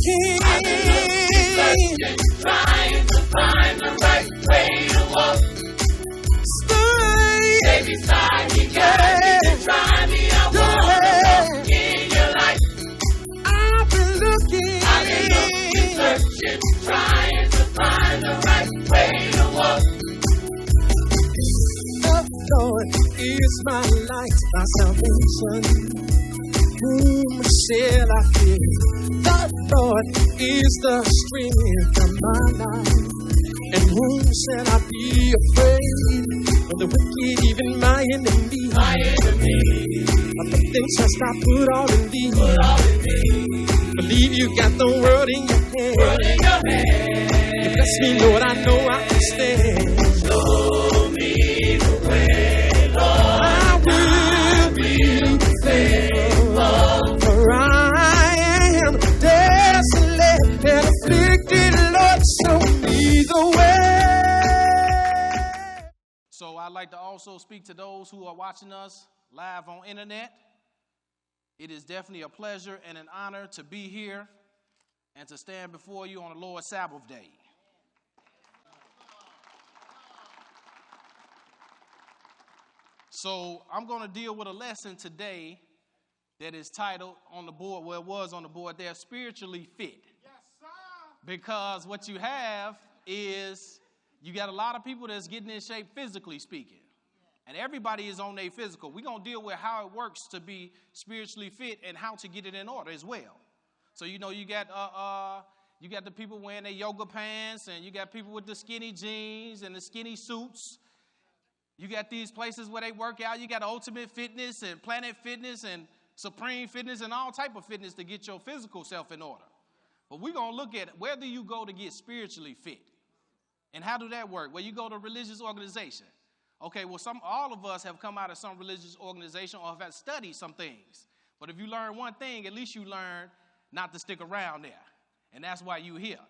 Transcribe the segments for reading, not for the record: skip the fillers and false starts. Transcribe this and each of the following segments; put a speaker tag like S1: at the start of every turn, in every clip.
S1: looking, trying to find the right way to walk. Stay beside me, guide me, try me. I wanna walk in your light. I've been looking, searching, trying to find the right way to walk. The Lord is my light, my salvation. Whom shall I fear? The Lord is the strength of my life. And whom shall I be afraid? Of the wicked, even my enemy. Of the things trust I put all in thee. Believe you got the world in your hand. You bless me, Lord, I know I can stand. Show me the way, Lord. I will be faithful. For I am desolate and afflicted, Lord, show me the way.
S2: So I'd like to also speak to those who are watching us live on internet. It is definitely a pleasure and an honor to be here and to stand before you on the Lord's Sabbath day. So I'm going to deal with a lesson today that is titled on the board, well, it was on the board there, Spiritually Fit. Yes, sir. Because what you have is you got a lot of people that's getting in shape physically speaking. And everybody is on their physical. We're going to deal with how it works to be spiritually fit and how to get it in order as well. So, you know, you got the people wearing their yoga pants, and you got people with the skinny jeans and the skinny suits. You got these places where they work out. You got Ultimate Fitness and Planet Fitness and Supreme Fitness and all type of fitness to get your physical self in order. But we're going to look at where do you go to get spiritually fit? And how do that work? Well, you go to a religious organization. Okay, well, all of us have come out of some religious organization or have studied some things. But if you learn one thing, at least you learn not to stick around there. And that's why you're here.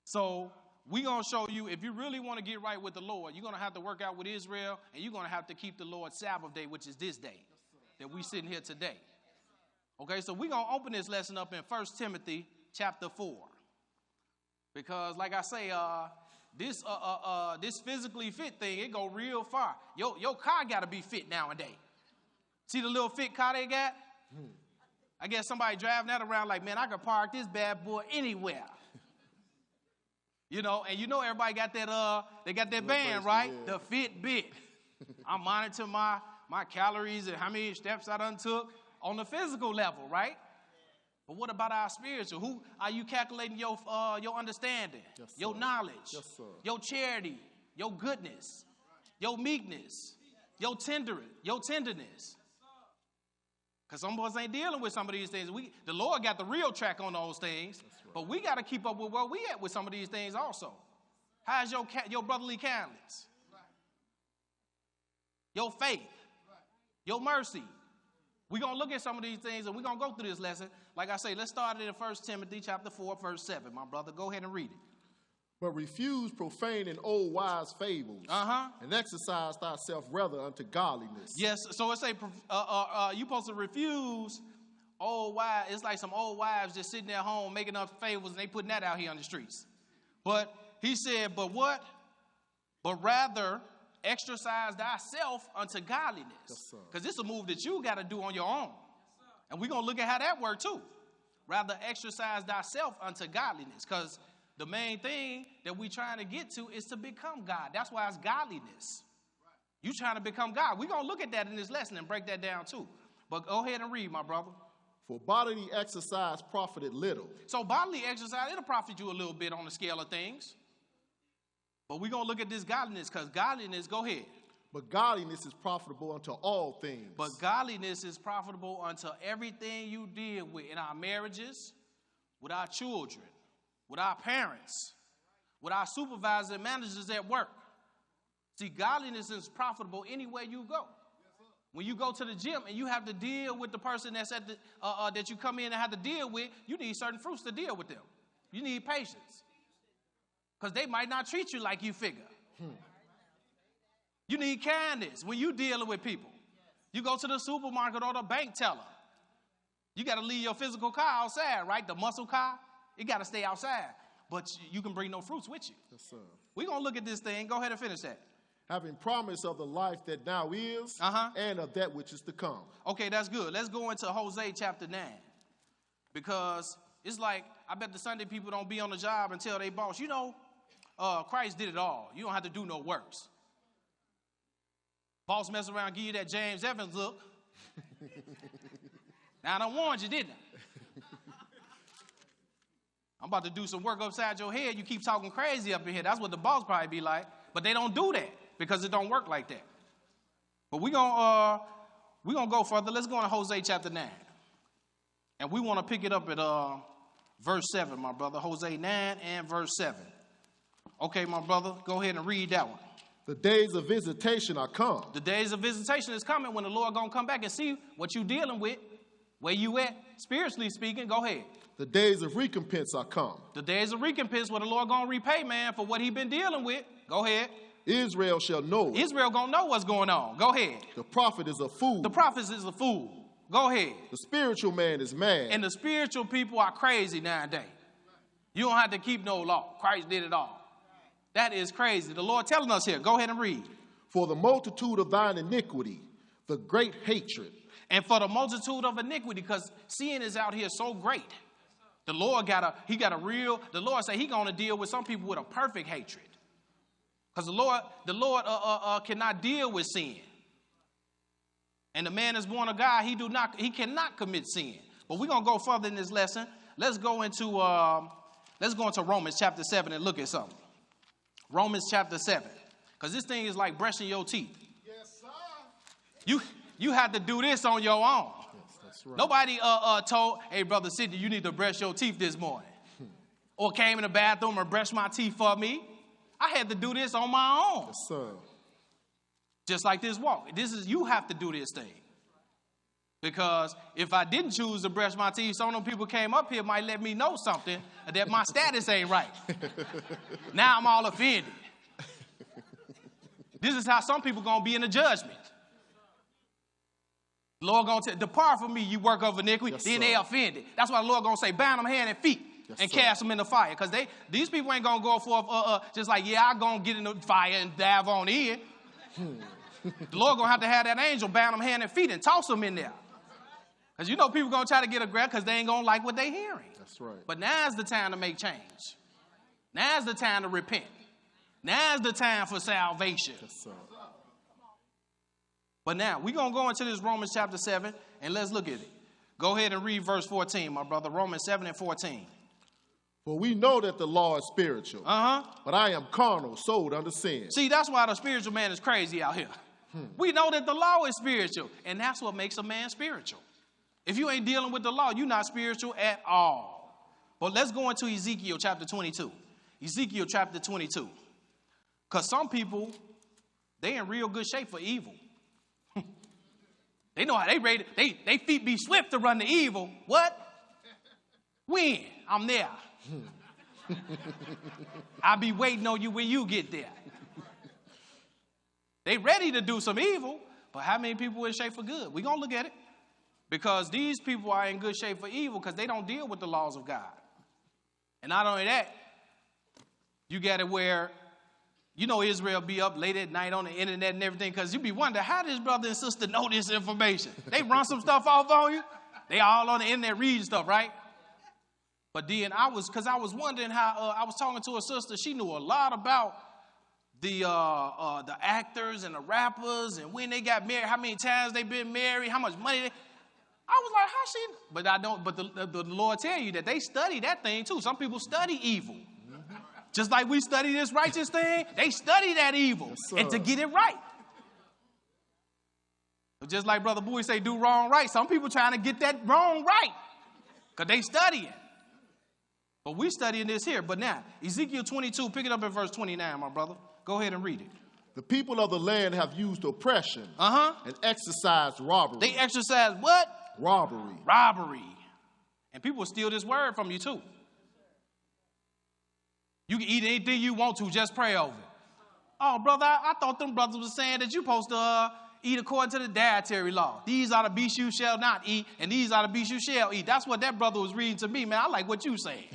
S2: So we're going to show you, if you really want to get right with the Lord, you're going to have to work out with Israel, and you're going to have to keep the Lord's Sabbath day, which is this day that we're sitting here today. Okay, so we're going to open this lesson up in 1 Timothy chapter 4. Because, like I say, this physically fit thing, it go real far. Your car got to be fit nowadays. See the little fit car they got? I guess somebody driving that around like, man, I could park this bad boy anywhere. You know, and you know everybody got that, they got that band, right? Yeah. The Fitbit. I monitor my calories and how many steps I done took on the physical level, right? But what about our spiritual? Who are you calculating your understanding, yes, your knowledge, yes, your charity, your goodness, your meekness, your tenderness? Because some of us ain't dealing with some of these things. The Lord got the real track on those things, right, but we got to keep up with where we at with some of these things also. How's your brotherly kindness, your faith, your mercy? We're going to look at some of these things, and we're going to go through this lesson. Like I say, let's start it in 1 Timothy chapter 4, verse 7. My brother, go ahead and read it.
S3: But refuse profane and old wise fables, and exercise thyself rather unto godliness.
S2: Yes, so it say you're supposed to refuse old wives. It's like some old wives just sitting at home making up fables, and they putting that out here on the streets. But he said, but what? But rather exercise thyself unto godliness. Because this is a move that you got to do on your own. And we're going to look at how that works too. Rather exercise thyself unto godliness. Because the main thing that we're trying to get to is to become God. That's why it's godliness. You trying to become God. We're going to look at that in this lesson and break that down too. But go ahead and read, my brother.
S3: For bodily exercise profited little.
S2: So bodily exercise, it'll profit you a little bit on the scale of things. But we're going to look at this godliness, because godliness, go ahead.
S3: But godliness is profitable unto all things.
S2: But godliness is profitable unto everything you deal with in our marriages, with our children, with our parents, with our supervisors and managers at work. See, godliness is profitable anywhere you go. When you go to the gym and you have to deal with the person that's at the that you come in and have to deal with, you need certain fruits to deal with them. You need patience. Because they might not treat you like you figure. You need kindness when you dealing with people. You go to the supermarket or the bank teller. You got to leave your physical car outside, right? The muscle car, it got to stay outside. But you can bring no fruits with you.
S3: Yes, sir.
S2: We're going to look at this thing. Go ahead and finish that.
S3: Having promise of the life that now is and of that which is to come.
S2: Okay, that's good. Let's go into Hosea chapter 9. Because it's like, I bet the Sunday people don't be on the job and tell their boss, you know, Christ did it all. You don't have to do no works. Boss mess around, give you that James Evans look. Now, I done warned you, didn't I? I'm about to do some work upside your head. You keep talking crazy up in here. That's what the boss probably be like. But they don't do that because it don't work like that. But we're gonna go further. Let's go into Hosea chapter 9. And we want to pick it up at verse 7, my brother. Hosea 9 and verse 7. Okay, my brother, go ahead and read that one.
S3: The days of visitation are come.
S2: The days of visitation is coming when the Lord going to come back and see what you dealing with, where you at, spiritually speaking. Go ahead.
S3: The days of recompense are come.
S2: The days of recompense where the Lord going to repay, man, for what he been dealing with. Go ahead.
S3: Israel shall know it.
S2: Israel going to know what's going on. Go ahead.
S3: The prophet is a fool.
S2: The prophet is a fool. Go ahead.
S3: The spiritual man is mad.
S2: And the spiritual people are crazy nowadays. You don't have to keep no law. Christ did it all. That is crazy. The Lord telling us here. Go ahead and read.
S3: For the multitude of thine iniquity, the great hatred.
S2: And for the multitude of iniquity, because sin is out here so great. The Lord the Lord say he going to deal with some people with a perfect hatred. Because the Lord cannot deal with sin. And the man is born of God, he cannot commit sin. But we're going to go further in this lesson. Let's go into Romans chapter 7 and look at something. Romans chapter 7. Because this thing is like brushing your teeth.
S3: Yes, sir.
S2: You have to do this on your own.
S3: Yes, that's right.
S2: Nobody told, hey, Brother Sidney, you need to brush your teeth this morning. Or came in the bathroom or brushed my teeth for me. I had to do this on my own.
S3: Yes, sir.
S2: Just like this walk. You have to do this thing. Because if I didn't choose to brush my teeth, some of them people came up here might let me know something that my status ain't right. Now I'm all offended. This is how some people going to be in the judgment. The Lord going to depart from me, you work of iniquity.
S3: Yes,
S2: then
S3: sir.
S2: they offended. That's why the Lord going to say, bind them hand and feet and
S3: sir.
S2: cast them in the fire. Because these people ain't going to go forth just like, yeah, I'm going to get in the fire and dive on in. The Lord going to have that angel bound them hand and feet and toss them in there. Because you know people going to try to get aggressive because they ain't going to like what they hearing.
S3: That's right.
S2: But now's the time to make change. Now's the time to repent. Now's the time for salvation.
S3: Yes, sir.
S2: But now, we're going to go into this Romans chapter 7, and let's look at it. Go ahead and read verse 14, my brother. Romans 7 and 14.
S3: For we know that the law is spiritual. But I am carnal, sold under sin.
S2: See, that's why the spiritual man is crazy out here. We know that the law is spiritual, and that's what makes a man spiritual. If you ain't dealing with the law, you're not spiritual at all. But let's go into Ezekiel chapter 22. Ezekiel chapter 22. Because some people, they in real good shape for evil. They know how they rated. They feet be swift to run the evil. What? When? I'm there. I'll be waiting on you when you get there. They ready to do some evil, but how many people in shape for good? We're going to look at it. Because these people are in good shape for evil because they don't deal with the laws of God. And not only that, you got it where, you know, Israel be up late at night on the internet and everything because you be wondering, how does brother and sister know this information? They run some stuff off on you. They all on the internet reading stuff, right? But then I was wondering how, I was talking to a sister, she knew a lot about the actors and the rappers and when they got married, how many times they been married, how much money they... I was like, how she? But I don't. But the Lord tell you that they study that thing too. Some people study evil, just like we study this righteous thing. They study that evil and to get it right. But just like Brother Bowie say, do wrong right. Some people trying to get that wrong right because they studying. But we studying this here. But now Ezekiel 22, pick it up at verse 29, my brother. Go ahead and read it.
S3: The people of the land have used oppression and exercised robbery.
S2: They exercise what?
S3: Robbery.
S2: And people steal this word from you too. You can eat anything you want to, just pray over it. Oh, brother, I thought them brothers was saying that you supposed to eat according to the dietary law. These are the beasts you shall not eat, and these are the beasts you shall eat. That's what that brother was reading to me, man. I like what you saying.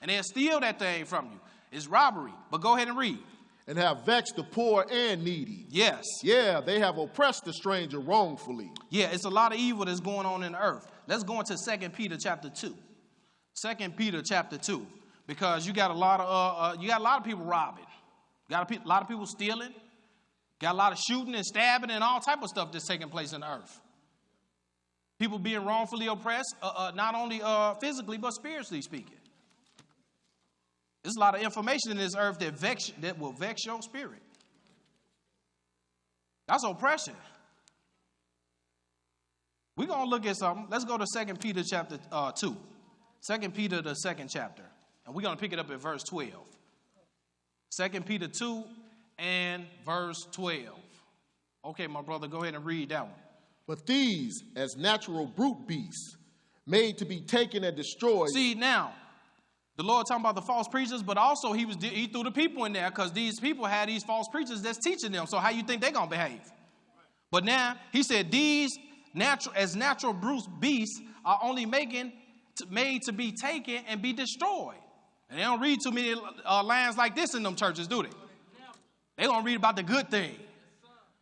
S2: And they'll steal that thing from you. It's robbery. But go ahead and read.
S3: And have vexed the poor and needy.
S2: Yes.
S3: Yeah, they have oppressed the stranger wrongfully.
S2: Yeah, it's a lot of evil that's going on in the earth. Let's go into 2 Peter chapter 2. 2 Peter chapter 2. Because you got a lot of people robbing. Got a lot of people stealing. Got a lot of shooting and stabbing and all type of stuff that's taking place in the earth. People being wrongfully oppressed, not only physically, but spiritually speaking. There's a lot of information in this earth that will vex your spirit. That's oppression. We're going to look at something. Let's go to 2 Peter chapter 2. 2 Peter, the 2nd chapter. And we're going to pick it up at verse 12. 2 Peter 2 and verse 12. Okay, my brother, go ahead and read that one.
S3: But these, as natural brute beasts, made to be taken and destroyed.
S2: See, now, the Lord talking about the false preachers, but also he threw the people in there because these people had these false preachers that's teaching them. So how you think they're going to behave? But now, he said, these natural brute beasts are only made to be taken and be destroyed. And they don't read too many lines like this in them churches, do they? They're going to read about the good thing.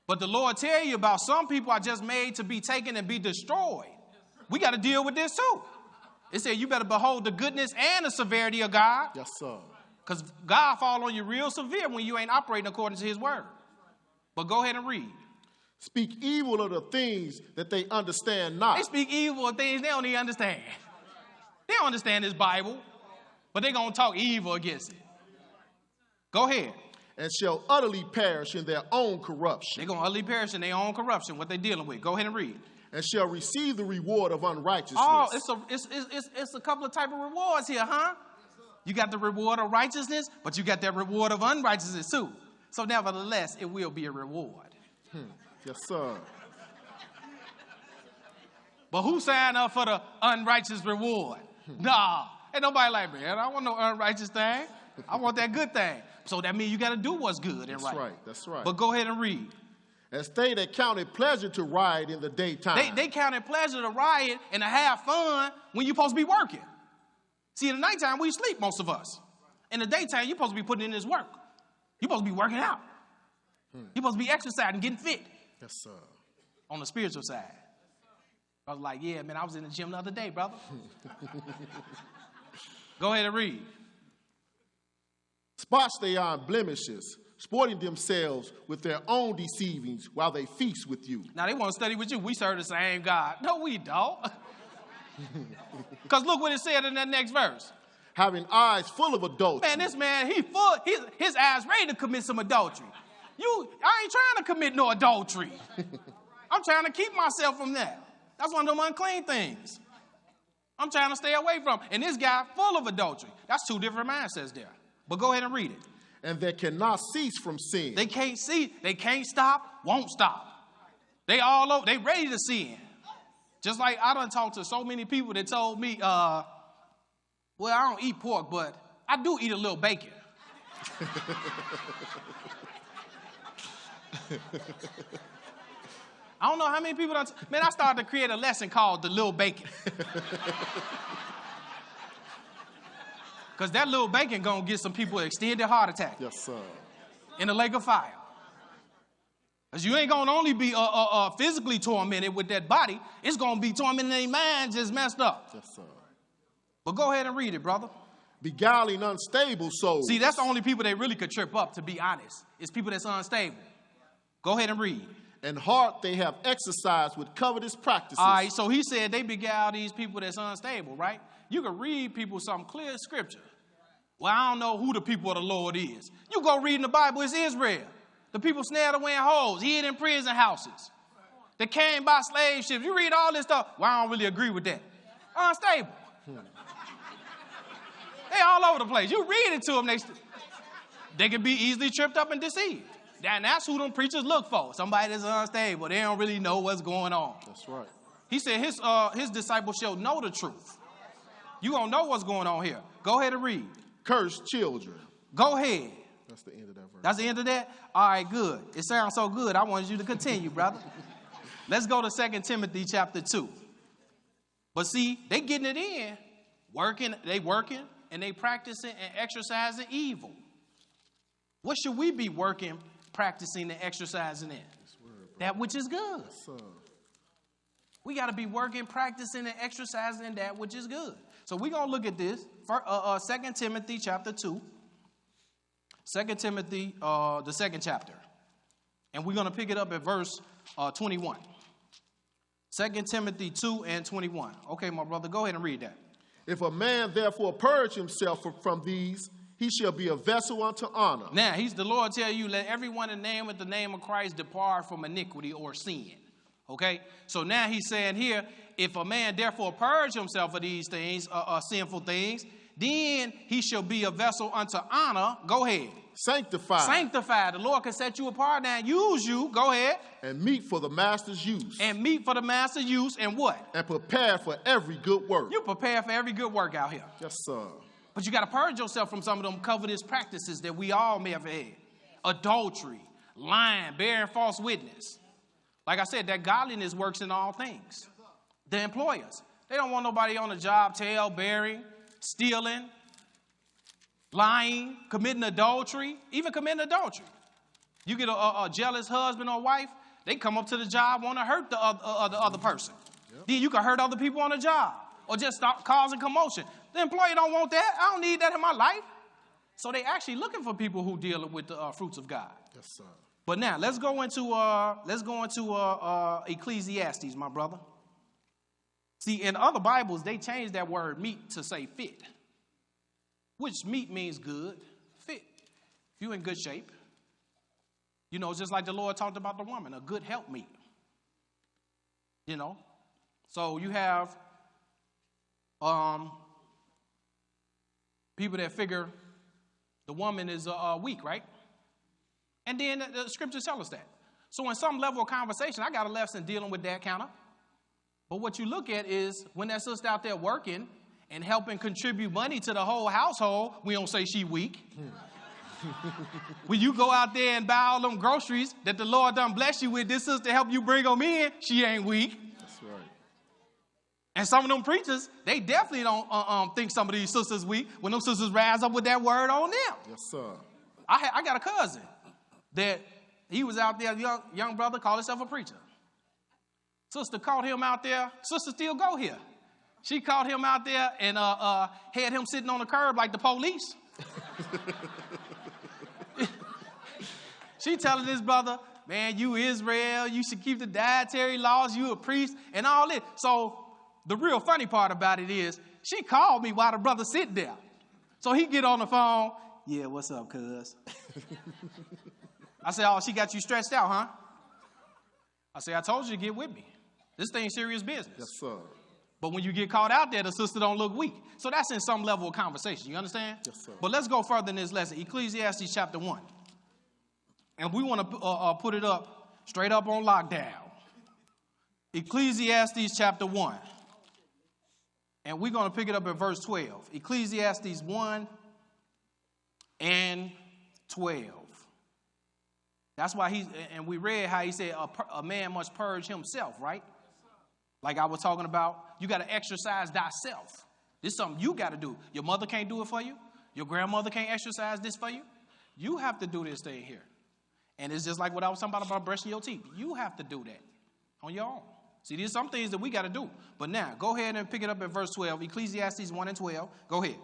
S2: But the Lord tell you about some people are just made to be taken and be destroyed. We got to deal with this too. It said you better behold the goodness and the severity of God.
S3: Yes, sir.
S2: Because God fall on you real severe when you ain't operating according to his word. But go ahead and read.
S3: Speak evil of the things that they understand not.
S2: They speak evil of things they don't even understand. They don't understand this Bible, but they're going to talk evil against it. Go ahead.
S3: And shall utterly perish in their own corruption.
S2: They're going to utterly perish in their own corruption, what they're dealing with. Go ahead and read.
S3: And shall receive the reward of unrighteousness.
S2: Oh, it's a couple of type of rewards here, huh? You got the reward of righteousness, but you got that reward of unrighteousness too. So nevertheless, it will be a reward.
S3: Yes, sir.
S2: But who signed up for the unrighteous reward? Nah, ain't nobody like, man, I don't want no unrighteous thing. I want that good thing. So that means you got to do what's good and right.
S3: That's right.
S2: But go ahead and read.
S3: As they that counted pleasure to riot in the daytime.
S2: They counted pleasure to riot and to have fun when you're supposed to be working. See, in the nighttime, we sleep, most of us. In the daytime, you're supposed to be putting in this work. You're supposed to be working out. You're supposed to be exercising, getting fit.
S3: Yes, sir.
S2: On the spiritual side. I was like, yeah, man, I was in the gym the other day, brother. Go ahead and read.
S3: Spots they are in blemishes, sporting themselves with their own deceivings while they feast with you.
S2: Now, they want to study with you. We serve the same God. No, we don't. Because look what it said in that next verse.
S3: Having eyes full of adultery.
S2: Man, this man, his eyes ready to commit some adultery. I ain't trying to commit no adultery. I'm trying to keep myself from that. That's one of them unclean things. I'm trying to stay away from. And this guy full of adultery. That's two different mindsets there. But go ahead and read it.
S3: And they cannot cease from sin.
S2: They can't see. They can't stop, won't stop. They all over. They ready to sin. Just like I done talked to so many people that told me, well, I don't eat pork, but I do eat a little bacon. I don't know how many people man, I started to create a lesson called the little bacon. Because that little bacon going to get some people an extended heart attack.
S3: Yes, sir.
S2: In the lake of fire. Because you ain't going to only be physically tormented with that body. It's going to be tormenting their mind just messed up.
S3: Yes, sir.
S2: But go ahead and read it, brother.
S3: Beguiling unstable souls.
S2: See, that's the only people they really could trip up, to be honest. It's people that's unstable. Go ahead and read.
S3: And heart they have exercised with covetous practices.
S2: All right, so he said they beguile these people that's unstable, right? You can read people some clear scripture. Well, I don't know who the people of the Lord is. You go read in the Bible, it's Israel. The people snared away in holes, hid in prison houses. They came by slave ships. You read all this stuff. Well, I don't really agree with that. Unstable. They all over the place. You read it to them, they can be easily tripped up and deceived. And that's who them preachers look for. Somebody that's unstable. They don't really know what's going on.
S3: That's right.
S2: He said his disciples shall know the truth. You gonna know what's going on here. Go ahead and read.
S3: Cursed children.
S2: Go ahead.
S3: That's the end of that verse.
S2: That's the end of that? All right, good. It sounds so good. I wanted you to continue, brother. Let's go to 2 Timothy chapter 2. But see, they getting it in. They working, and they practicing and exercising evil. What should we be working, practicing, and exercising in? That which is good. We got to be working, practicing, and exercising that which is good. So we're going to look at this. 2 Timothy chapter 2. 2 Timothy, the second chapter. And we're going to pick it up at verse 21. 2 Timothy 2 and 21. Okay, my brother, go ahead and read that.
S3: If a man therefore purge himself from these, he shall be a vessel unto honor.
S2: Now, the Lord tell you, let everyone in name with the name of Christ depart from iniquity or sin. Okay? So now he's saying here, if a man therefore purge himself of these things, sinful things, then he shall be a vessel unto honor. Go ahead.
S3: Sanctified.
S2: Sanctified. The Lord can set you apart now, use you. Go ahead.
S3: And meet for the master's use.
S2: And meet for the master's use and what?
S3: And prepare for every good work.
S2: You prepare for every good work out here.
S3: Yes, sir.
S2: But you got to purge yourself from some of them covetous practices that we all may have had. Adultery, lying, bearing false witness. Like I said, that godliness works in all things. The employers, they don't want nobody on the job tale-bearing, stealing, lying, committing adultery, even committing adultery. You get a jealous husband or wife, they come up to the job, want to hurt the other person. Yep. Then you can hurt other people on the job or just start causing commotion. The employer don't want that. I don't need that in my life. So they actually looking for people who deal with the fruits of God.
S3: Yes, sir.
S2: But now let's go into Ecclesiastes, my brother. See, in other Bibles, they changed that word meet to say fit, which meet means good, fit. If you're in good shape, you know, just like the Lord talked about the woman, a good helpmeet. You know, so you have people that figure the woman is weak, right? And then the scriptures tell us that. So in some level of conversation, I got a lesson dealing with that counter. But what you look at is when that sister out there working and helping contribute money to the whole household, we don't say she weak. When you go out there and buy all them groceries that the Lord done bless you with, this sister help you bring them in, she ain't weak.
S3: That's right.
S2: And some of them preachers, they definitely don't think some of these sisters weak when them sisters rise up with that word on them.
S3: Yes, sir.
S2: I got a cousin that he was out there, young brother, called himself a preacher. Sister caught him out there. Sister still go here. She caught him out there and had him sitting on the curb like the police. She telling this brother, man, you Israel, you should keep the dietary laws, you a priest, and all this. So the real funny part about it is she called me while the brother sitting there. So he get on the phone, yeah, what's up, cuz? I said, oh, she got you stretched out, huh? I said, I told you to get with me. This thing's serious business.
S3: Yes, sir.
S2: But when you get caught out there, the sister don't look weak. So that's in some level of conversation. You understand?
S3: Yes, sir.
S2: But let's go further in this lesson. Ecclesiastes chapter 1. And we want to put it up, straight up on lockdown. Ecclesiastes chapter 1. And we're going to pick it up at verse 12. Ecclesiastes 1 and 12. That's why and we read how he said a man must purge himself, right? Like I was talking about, you got to exercise thyself. This is something you got to do. Your mother can't do it for you. Your grandmother can't exercise this for you. You have to do this thing here. And it's just like what I was talking about brushing your teeth. You have to do that on your own. See, there's some things that we got to do. But now, go ahead and pick it up at verse 12. Ecclesiastes 1 and 12. Go ahead.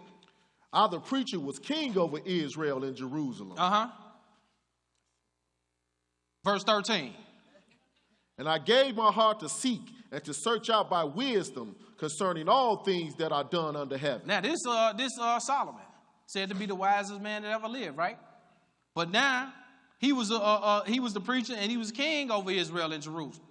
S3: I, the preacher, was king over Israel in Jerusalem.
S2: Verse 13.
S3: And I gave my heart to seek and to search out by wisdom concerning all things that are done under heaven.
S2: Now, this Solomon said to be the wisest man that ever lived, right? But now, he was the preacher and he was king over Israel in Jerusalem.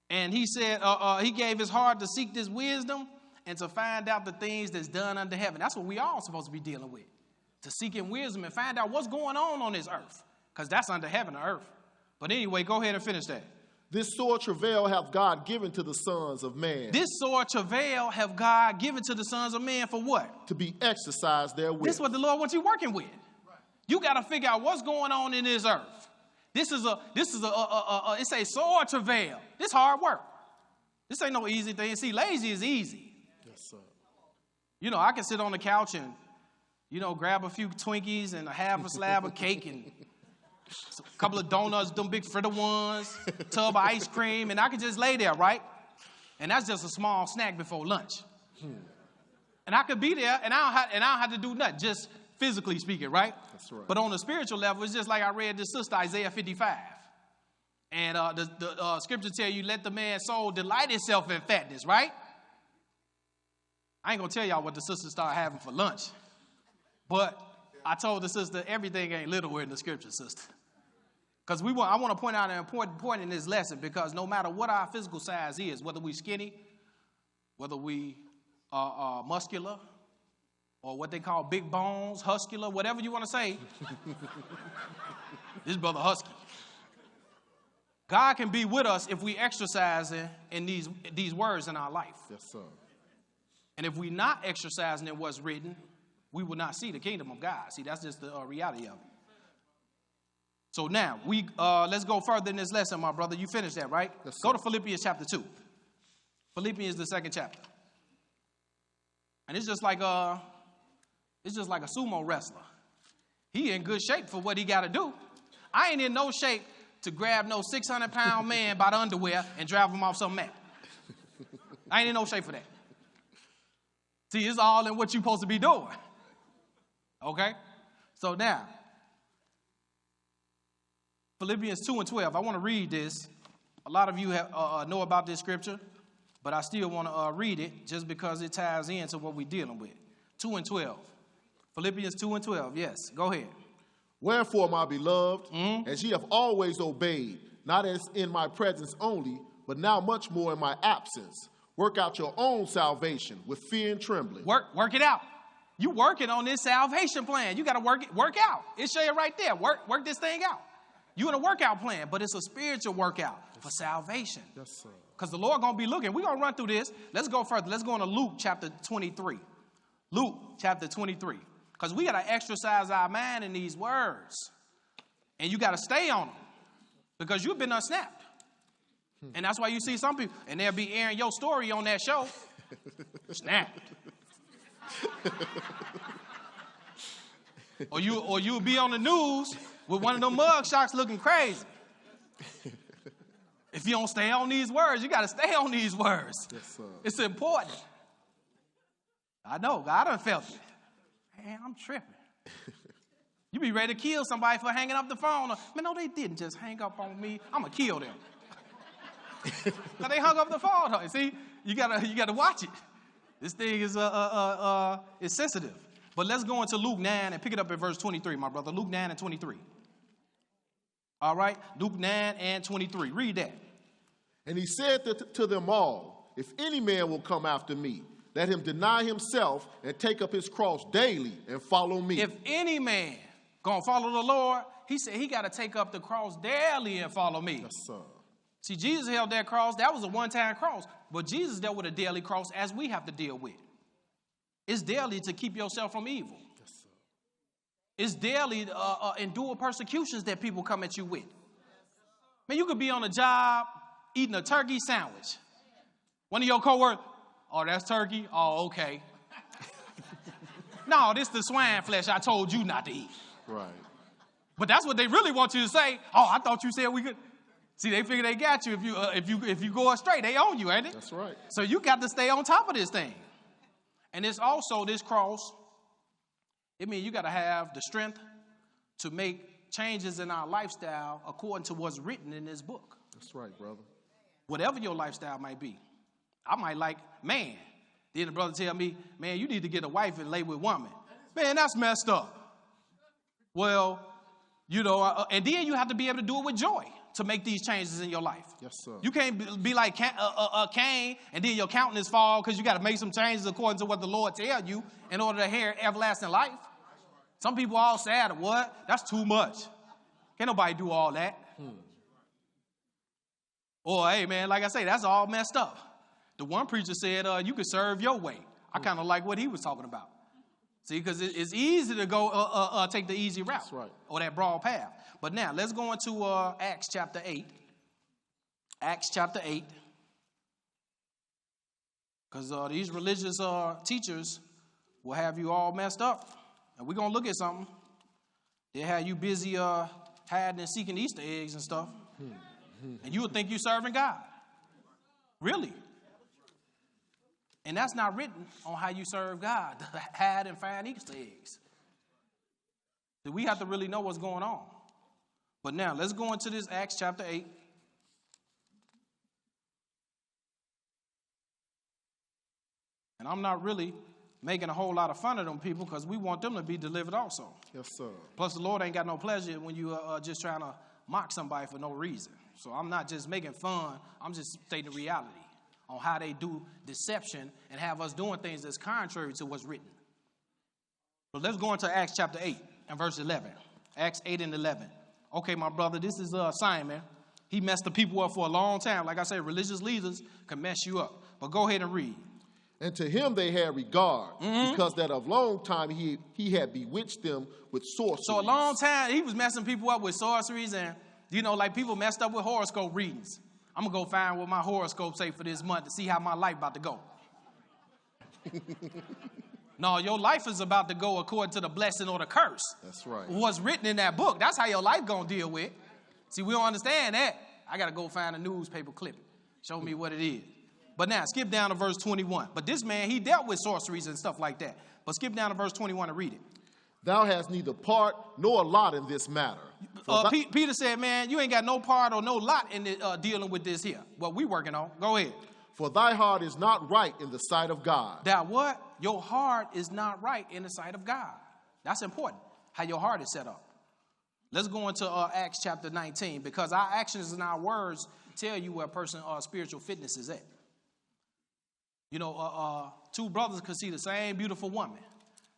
S2: And he said he gave his heart to seek this wisdom and to find out the things that's done under heaven. That's what we all supposed to be dealing with. To seek in wisdom and find out what's going on this earth. Because that's under heaven or earth. But anyway, go ahead and finish that.
S3: This sore travail hath God given to the sons of man.
S2: This sore travail have God given to the sons of man for what?
S3: To be exercised therewith.
S2: This is what the Lord wants you working with. You got to figure out what's going on in this earth. This is it's a sore travail. This hard work. This ain't no easy thing. See, lazy is easy.
S3: Yes, sir.
S2: You know, I can sit on the couch and, you know, grab a few Twinkies and a half a slab of cake and a couple of donuts, them big fritter ones, tub of ice cream, and I can just lay there, right? And that's just a small snack before lunch. And I could be there, and I don't have to do nothing, just physically speaking, right?
S3: That's right.
S2: But on the spiritual level, it's just like I read this sister, Isaiah 55. And the scripture tell you, let the man's soul delight itself in fatness, right? I ain't going to tell y'all what the sister started having for lunch. But I told the sister, everything ain't little in the scripture, sister. Because I want to point out an important point in this lesson, because no matter what our physical size is, whether we skinny, whether we are muscular, or what they call big bones, huscular, whatever you want to say, this brother husky. God can be with us if we exercise in these words in our life.
S3: Yes, sir.
S2: And if we're not exercising in what's written, we will not see the kingdom of God. See, that's just the reality of it. So now, let's go further in this lesson, my brother. You finished that, right?
S3: Yes, sir.
S2: Go to Philippians chapter 2. Philippians, the 2nd chapter. And it's just like a sumo wrestler. He in good shape for what he got to do. I ain't in no shape to grab no 600-pound man by the underwear and drive him off some mat. I ain't in no shape for that. See, it's all in what you're supposed to be doing. Okay? So now, Philippians 2:12. I want to read this. A lot of you know about this scripture, but I still want to read it just because it ties into what we're dealing with. 2:12. Philippians 2:12. Yes, go ahead.
S3: Wherefore, my beloved, as ye have always obeyed, not as in my presence only, but now much more in my absence, work out your own salvation with fear and trembling.
S2: Work it out. You working on this salvation plan. You got to work out. It show you right there. Work this thing out. You in a workout plan, but it's a spiritual workout for salvation.
S3: Yes, sir.
S2: Because the Lord going to be looking. We're going to run through this. Let's go further. Let's go into Luke chapter 23. Luke chapter 23. Because we got to exercise our mind in these words. And you got to stay on them. Because you've been unsnapped. And that's why you see some people, and they'll be airing your story on that show. Snapped. Or you'll be on the news with one of them mug shots looking crazy. If you don't stay on these words, you got to stay on these words.
S3: Yes, sir.
S2: It's important. I know. I done felt it. Man, I'm tripping. You be ready to kill somebody for hanging up the phone. Man, no, they didn't just hang up on me. I'm going to kill them. Now they hung up the phone. See, you gotta watch it. This thing is sensitive. But let's go into Luke 9 and pick it up at verse 23, my brother. Luke 9 and 23. All right? Luke 9 and 23. Read that.
S3: And he said to them all, if any man will come after me, let him deny himself and take up his cross daily and follow me.
S2: If any man gonna follow the Lord, he said he got to take up the cross daily and follow me.
S3: Yes, sir.
S2: See, Jesus held that cross. That was a one-time cross. But Jesus dealt with a daily cross as we have to deal with. It's daily to keep yourself from evil.
S3: Yes, sir.
S2: It's daily to endure persecutions that people come at you with. Man, you could be on a job eating a turkey sandwich. One of your coworkers, oh, that's turkey? Oh, okay. No, this the swine flesh I told you not to eat.
S3: Right.
S2: But that's what they really want you to say. Oh, I thought you said we could. See, they figure they got you. If you go astray, they own you, ain't it?
S3: That's right.
S2: So you got to stay on top of this thing. And it's also this cross. It means you got to have the strength to make changes in our lifestyle according to what's written in this book.
S3: That's right, brother.
S2: Whatever your lifestyle might be. I might like man. Then the brother tell me, man, you need to get a wife and lay with woman. Man, that's messed up. Well, you know, and then you have to be able to do it with joy to make these changes in your life.
S3: Yes, sir.
S2: You can't be like Cain and then your countenance fall because you got to make some changes according to what the Lord tell you in order to inherit everlasting life. Some people all sad. What? That's too much. Can't nobody do all that. Or, hey, man, like I say, that's all messed up. The one preacher said you could serve your way. I kind of like what he was talking about. See, because it's easy to go take the easy route.
S3: That's right.
S2: Or that broad path. But now, let's go into Acts chapter 8. Acts chapter 8. Because these religious teachers will have you all messed up. And we're going to look at something. They have you busy hiding and seeking Easter eggs and stuff. And you would think you're serving God. Really. And that's not written on how you serve God, to hide and find Easter eggs. So we have to really know what's going on. But now, let's go into this Acts chapter 8. And I'm not really making a whole lot of fun of them people because we want them to be delivered also.
S3: Yes, sir.
S2: Plus, the Lord ain't got no pleasure when you are just trying to mock somebody for no reason. So I'm not just making fun. I'm just stating the reality on how they do deception and have us doing things that's contrary to what's written. But let's go into Acts chapter 8 and verse 11. Acts 8 and 11. Okay, my brother, this is Simon. He messed the people up for a long time. Like I said, religious leaders can mess you up. But go ahead and read.
S3: And to him they had regard, because that of long time he had bewitched them with sorcery.
S2: So a long time he was messing people up with sorceries, and like people messed up with horoscope readings. I'm gonna go find what my horoscope say for this month to see how my life about to go. No, your life is about to go according to the blessing or the curse.
S3: That's right.
S2: What's written in that book? That's how your life gonna deal with. See, we don't understand that. I gotta go find a newspaper clipping. Show me what it is. But now, skip down to verse 21. But this man, he dealt with sorceries and stuff like that. But skip down to verse 21 and read it.
S3: Thou hast neither part nor lot in this matter.
S2: Peter said, man, you ain't got no part or no lot in dealing with this here. What we working on. Go ahead.
S3: For thy heart is not right in the sight of God.
S2: That what? Your heart is not right in the sight of God. That's important, how your heart is set up. Let's go into Acts chapter 19, because our actions and our words tell you where a person's spiritual fitness is at. Two brothers could see the same beautiful woman.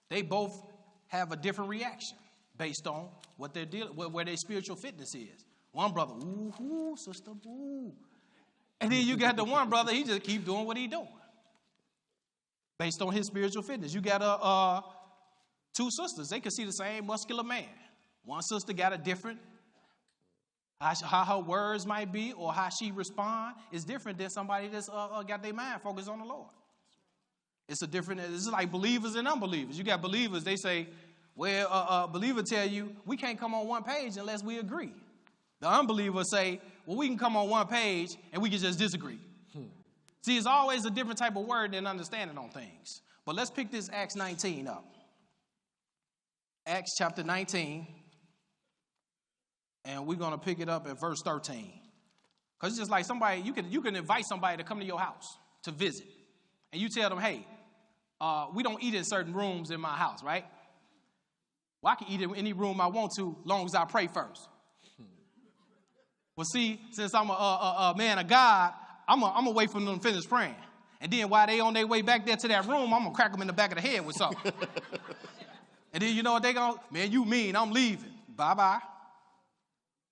S2: They both have a different reaction based on what they're dealing with, where their spiritual fitness is. One brother, ooh, sister, ooh. And then you got the one brother, he just keep doing what he doing based on his spiritual fitness. You got two sisters. They could see the same muscular man. One sister got a different, how her words might be or how she respond is different than somebody that's got their mind focused on the Lord. It's like believers and unbelievers. You got believers, they say, well, a believer tell you, we can't come on one page unless we agree. The unbelievers say, well, we can come on one page and we can just disagree. See, it's always a different type of word than understanding on things. But let's pick this Acts 19 up. Acts chapter 19. And we're going to pick it up at verse 13. Because it's just like somebody, you can invite somebody to come to your house to visit. And you tell them, hey, we don't eat in certain rooms in my house, right? Well, I can eat in any room I want to, long as I pray first. Well, see, since I'm a man of God, I'm going to wait for them to finish praying. And then while they on their way back there to that room, I'm going to crack them in the back of the head with something. And then you know what they going to, man, you mean, I'm leaving. Bye-bye.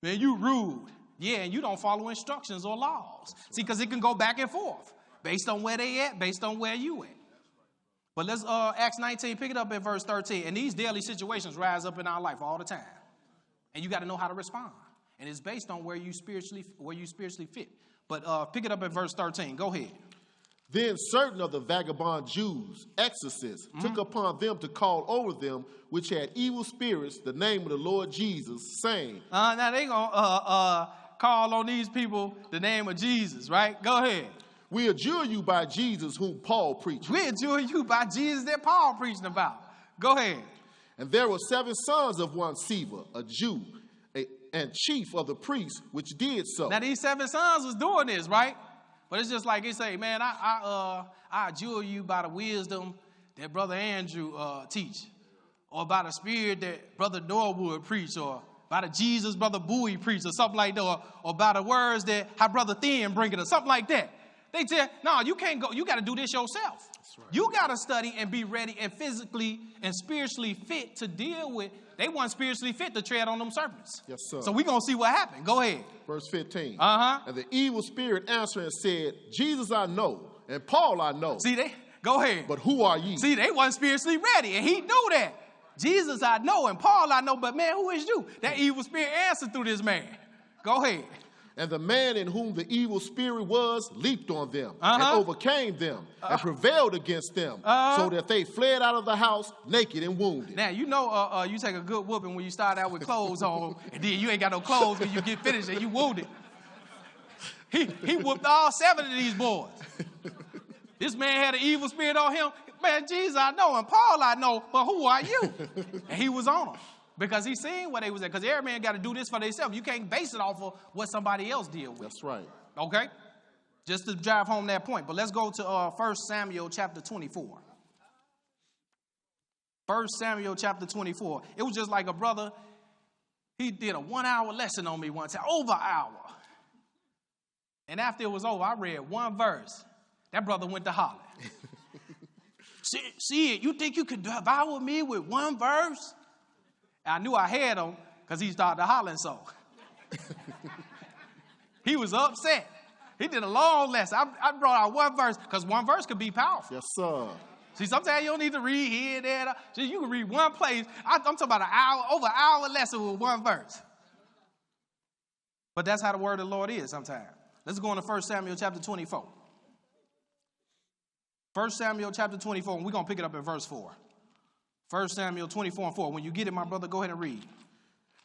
S2: Man, you rude. Yeah, and you don't follow instructions or laws. See, because it can go back and forth based on where they at, based on where you at. But let's Acts 19, pick it up at verse 13. And these daily situations rise up in our life all the time. And you got to know how to respond. And it's based on where you spiritually fit. But pick it up at verse 13. Go ahead.
S3: Then certain of the vagabond Jews, exorcists, took upon them to call over them which had evil spirits the name of the Lord Jesus, saying.
S2: Now they going to call on these people the name of Jesus, right? Go ahead.
S3: We adjure you by Jesus whom Paul preached.
S2: We adjure you by Jesus that Paul preaching about. Go ahead.
S3: And there were 7 sons of one Sceva, a Jew, and chief of the priests, which did so.
S2: Now these 7 sons was doing this, right? But it's just like they say, man, I adjure you by the wisdom that Brother Andrew teach, or by the spirit that Brother Norwood preach, or by the Jesus Brother Bowie preach, or something like that, or by the words that how Brother Thin bring it, or something like that. They tell, no, you can't go. You got to do this yourself. That's right. You got to study and be ready and physically and spiritually fit to deal with. They weren't spiritually fit to tread on them serpents.
S3: Yes, sir.
S2: So we're going to see what happened. Go ahead.
S3: Verse 15.
S2: Uh-huh.
S3: And the evil spirit answering said, Jesus I know, and Paul I know.
S2: See, Go ahead.
S3: But who are ye?
S2: See, they wasn't spiritually ready, and he knew that. Jesus I know, and Paul I know, but man, who is you? That evil spirit answered through this man. Go ahead.
S3: And the man in whom the evil spirit was leaped on them and overcame them and prevailed against them so that they fled out of the house naked and wounded.
S2: Now, you know you take a good whooping when you start out with clothes on, and then you ain't got no clothes when you get finished and you wounded. He whooped all 7 of these boys. This man had an evil spirit on him. Man, Jesus I know, and Paul I know, but who are you? And he was on them. Because he seen what they was at. Because every man got to do this for themselves. You can't base it off of what somebody else did with.
S3: That's right.
S2: Okay? Just to drive home that point. But let's go to 1 Samuel chapter 24. 1 Samuel chapter 24. It was just like a brother. He did a 1-hour lesson on me one time. Over an hour. And after it was over, I read one verse. That brother went to holler. See it. You think you could devour me with one verse? I knew I had him because he started hollering so. He was upset. He did a long lesson. I brought out one verse because one verse could be powerful.
S3: Yes, sir.
S2: See, sometimes you don't need to read here, there. Just you can read one place. I'm talking about over an hour lesson with one verse. But that's how the word of the Lord is sometimes. Let's go into 1 Samuel chapter 24. 1 Samuel chapter 24, and we're going to pick it up in verse 4. 1 Samuel 24 and 4. When you get it, my brother, go ahead and read.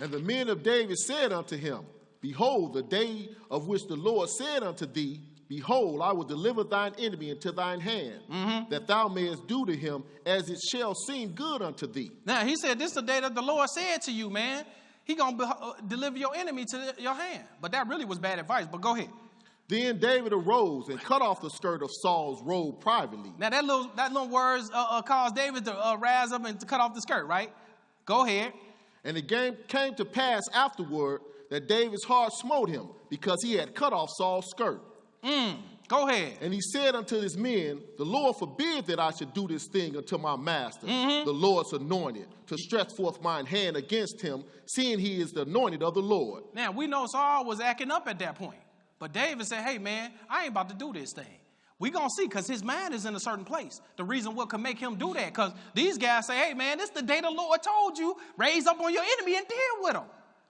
S3: And the men of David said unto him, Behold, the day of which the Lord said unto thee, Behold, I will deliver thine enemy into thine hand, that thou mayest do to him as it shall seem good unto thee.
S2: Now, he said, this is the day that the Lord said to you, man. He going to deliver your enemy to your hand. But that really was bad advice, but go ahead.
S3: Then David arose and cut off the skirt of Saul's robe privately.
S2: Now, that little words caused David to rise up and to cut off the skirt, right? Go ahead.
S3: And it came to pass afterward that David's heart smote him because he had cut off Saul's skirt.
S2: Go ahead.
S3: And he said unto his men, The Lord forbid that I should do this thing unto my master, the Lord's anointed, to stretch forth mine hand against him, seeing he is the anointed of the Lord.
S2: Now, we know Saul was acting up at that point. But David said, hey, man, I ain't about to do this thing. We're going to see because his mind is in a certain place. The reason what could make him do that, because these guys say, hey, man, this is the day the Lord told you, raise up on your enemy and deal with him.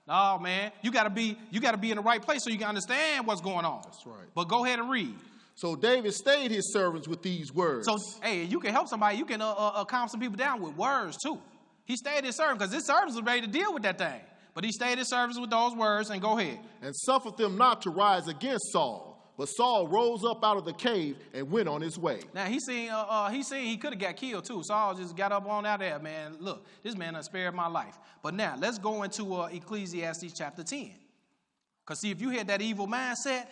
S2: No, man, you got to be in the right place so you can understand what's going on.
S3: That's right.
S2: But go ahead and read.
S3: So David stayed his servants with these words.
S2: So, hey, you can help somebody. You can calm some people down with words, too. He stayed his servant because his servants was ready to deal with that thing. But he stayed his service with those words, and go ahead.
S3: And suffered them not to rise against Saul. But Saul rose up out of the cave and went on his way.
S2: Now, he seen he could have got killed, too. Saul just got up on out there, man. Look, this man done spared my life. But now, let's go into Ecclesiastes chapter 10. Because, see, if you had that evil mindset,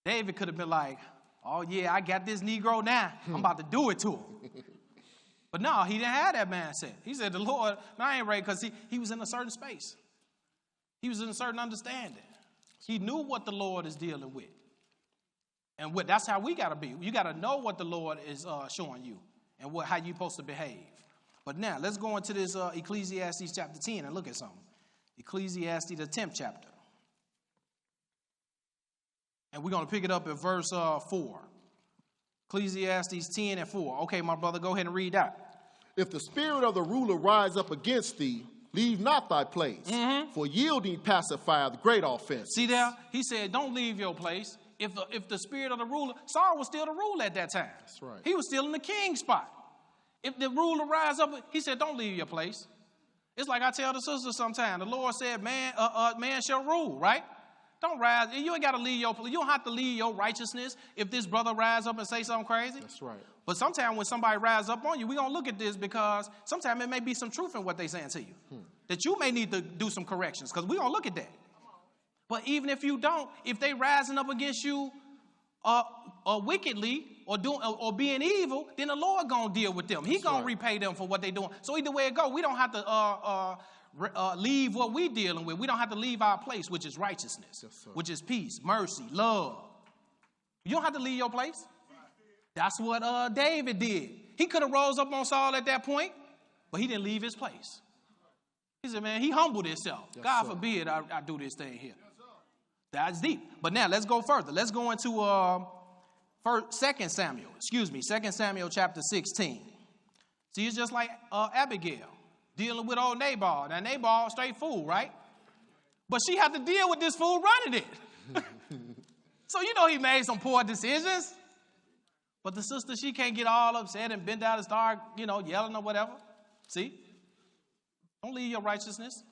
S2: David could have been like, oh, yeah, I got this Negro now. I'm about to do it to him. But no, he didn't have that mindset. He said, the Lord, no, I ain't ready, because he was in a certain space. He was in a certain understanding. He knew what the Lord is dealing with. And that's how we got to be. You got to know what the Lord is showing you and how you're supposed to behave. But now, let's go into this Ecclesiastes chapter 10 and look at something. Ecclesiastes, the 10th chapter. And we're going to pick it up at verse 4. Ecclesiastes 10 and 4. Okay, my brother, go ahead and read that.
S3: If the spirit of the ruler rise up against thee, leave not thy place. For yielding pacifieth great offense.
S2: See there? He said, don't leave your place. If the spirit of the ruler, Saul was still the ruler at that time.
S3: That's right.
S2: He was still in the king's spot. If the ruler rise up, he said, don't leave your place. It's like I tell the sisters sometimes. The Lord said, man shall rule, right? Don't rise. You ain't got to leave you don't have to leave your righteousness if this brother rise up and say something crazy.
S3: That's right.
S2: But sometimes when somebody rise up on you, we're going to look at this because sometimes it may be some truth in what they're saying to you. That you may need to do some corrections because we're going to look at that. But even if you don't, if they rising up against you wickedly or being evil, then the Lord going to deal with them. He going to repay them for what they doing. So either way it go, we don't have to leave what we dealing with. We don't have to leave our place, which is righteousness, which is peace, mercy, love. You don't have to leave your place. That's what David did. He could have rose up on Saul at that point, but he didn't leave his place. He said, man, he humbled himself. God forbid I do this thing here. That's deep. But now let's go further. Let's go into 2 Samuel chapter 16. See, it's just like Abigail dealing with old Nabal. Now, Nabal, straight fool, right? But she had to deal with this fool running it. So, he made some poor decisions. But the sister, she can't get all upset and bend down and start, yelling or whatever. See? Don't leave your righteousness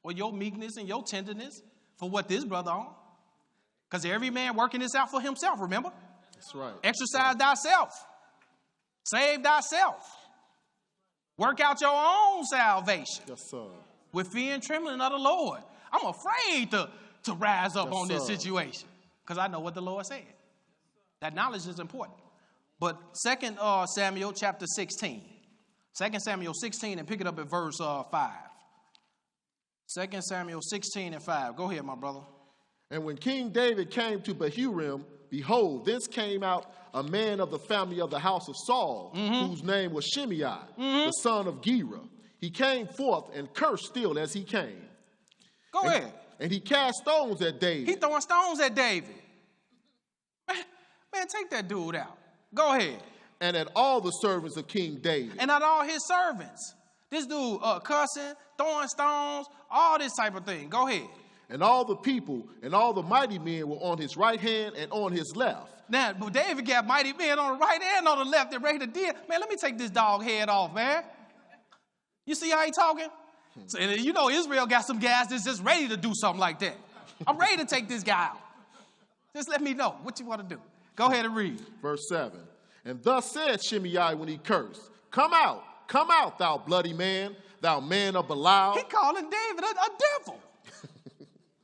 S2: or your meekness and your tenderness for what this brother on. Because every man working this out for himself, remember?
S3: That's right.
S2: Exercise thyself. Save thyself. Work out your own salvation.
S3: Yes, sir.
S2: With fear and trembling of the Lord. I'm afraid to rise up on this situation. Because I know what the Lord said. That knowledge is important. But 2 Samuel chapter 16. 2 Samuel 16 and pick it up at verse 5. 2 Samuel 16 and 5. Go ahead, my brother.
S3: And when King David came to Bahurim, behold, this came out a man of the family of the house of Saul, whose name was Shimei, the son of Gera. He came forth and cursed still as he came.
S2: Go ahead.
S3: And he cast stones at David.
S2: He throwing stones at David. Man, take that dude out. Go ahead.
S3: And at all the servants of King David.
S2: And at all his servants. This dude cussing, throwing stones, all this type of thing. Go ahead.
S3: And all the people and all the mighty men were on his right hand and on his left.
S2: Now, but David got mighty men on the right and on the left. They're ready to deal. Man, let me take this dog head off, man. You see how he talking? So, Israel got some guys that's just ready to do something like that. I'm ready to take this guy out. Just let me know what you want to do. Go ahead and read.
S3: Verse 7. And thus said Shimei when he cursed, come out, thou bloody man, thou man of Belial.
S2: He calling David a devil.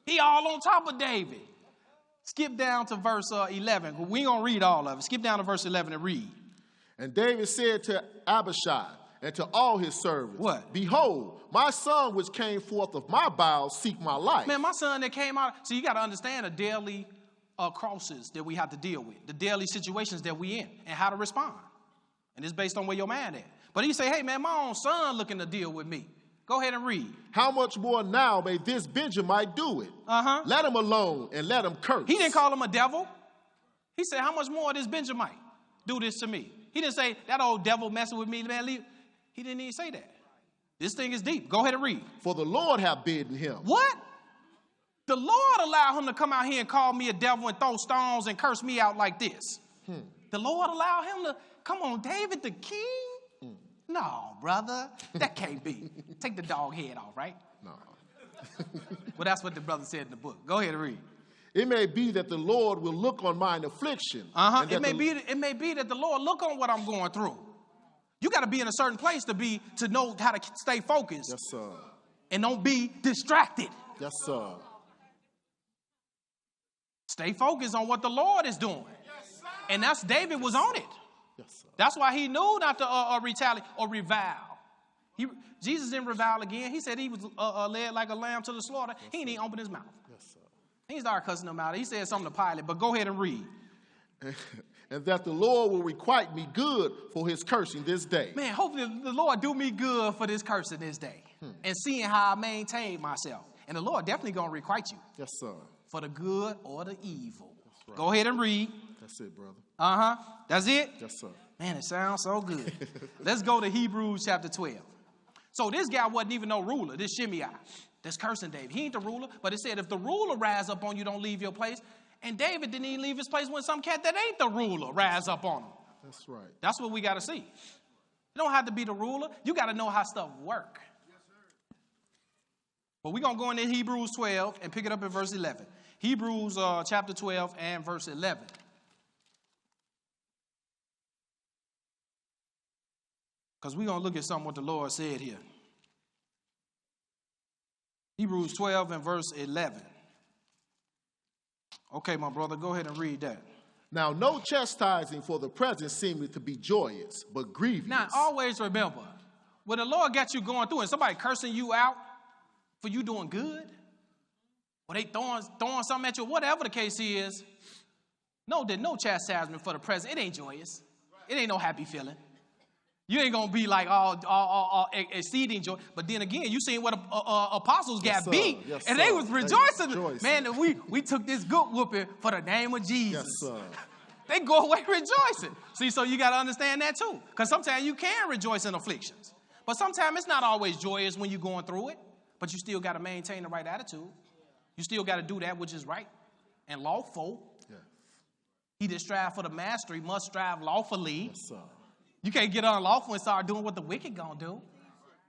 S2: He all on top of David. Skip down to verse 11. We ain't going to read all of it. Skip down to verse 11 and read.
S3: And David said to Abishai and to all his servants,
S2: what?
S3: Behold, my son which came forth of my bowels seek my life.
S2: Man, my son that came out. So you got to understand the daily crosses that we have to deal with, the daily situations that we in, and how to respond. And it's based on where your mind at. But he say, hey, man, my own son looking to deal with me. Go ahead and read.
S3: How much more now may this Benjamite do it? Let him alone and let him curse.
S2: He didn't call him a devil. He said, how much more this Benjamite do this to me? He didn't say, that old devil messing with me, man, leave. He didn't even say that. This thing is deep. Go ahead and read.
S3: For the Lord hath bidden him.
S2: What? The Lord allowed him to come out here and call me a devil and throw stones and curse me out like this. The Lord allowed him to, come on, David the king? No, brother, that can't be. Take the dog head off, right?
S3: No.
S2: Well, that's what the brother said in the book. Go ahead and read.
S3: It may be that the Lord will look on mine affliction.
S2: It may be that the Lord look on what I'm going through. You got to be in a certain place to know how to stay focused.
S3: Yes, sir.
S2: And don't be distracted.
S3: Yes, sir.
S2: Stay focused on what the Lord is doing. Yes, and that's David was on it.
S3: Yes, sir.
S2: That's why he knew not to retaliate or revile. Jesus didn't revile again. He said he was led like a lamb to the slaughter. Yes, he didn't even open his mouth. Yes, sir. He started cussing him out. He said something to Pilate, but go ahead and read.
S3: And that the Lord will requite me good for his cursing this day.
S2: Man, hopefully the Lord do me good for this cursing this day. And seeing how I maintain myself. And the Lord definitely going to requite you.
S3: Yes, sir.
S2: For the good or the evil. Right. Go ahead and read.
S3: That's it, brother.
S2: That's it?
S3: Yes, sir.
S2: Man, it sounds so good. Let's go to Hebrews chapter 12. So this guy wasn't even no ruler, this Shimei, that's cursing David. He ain't the ruler, but it said if the ruler rise up on you, don't leave your place. And David didn't even leave his place when some cat that ain't the ruler rise up on him.
S3: That's right.
S2: That's what we got to see. You don't have to be the ruler. You got to know how stuff work. Yes, sir. But we're going to go into Hebrews 12 and pick it up in verse 11. Hebrews chapter 12 and verse 11. Because we're going to look at something what the Lord said here. Hebrews 12 and verse 11. Okay, my brother, go ahead and read that.
S3: Now, no chastising for the present seemeth to be joyous, but grievous.
S2: Now, always remember, when the Lord got you going through and somebody cursing you out for you doing good, or they throwing something at you, whatever the case is, know that no chastisement for the present, it ain't joyous. It ain't no happy feeling. You ain't going to be like all exceeding joy. But then again, you seen what apostles got beat. Yes, and they was rejoicing. Man, we took this good whooping for the name of Jesus.
S3: Yes, sir.
S2: They go away rejoicing. See, so you got to understand that too. Because sometimes you can rejoice in afflictions. But sometimes it's not always joyous when you're going through it. But you still got to maintain the right attitude. You still got to do that which is right and lawful. Yes. He that strive for the mastery must strive lawfully. Yes, sir. You can't get unlawful and start doing what the wicked going to do.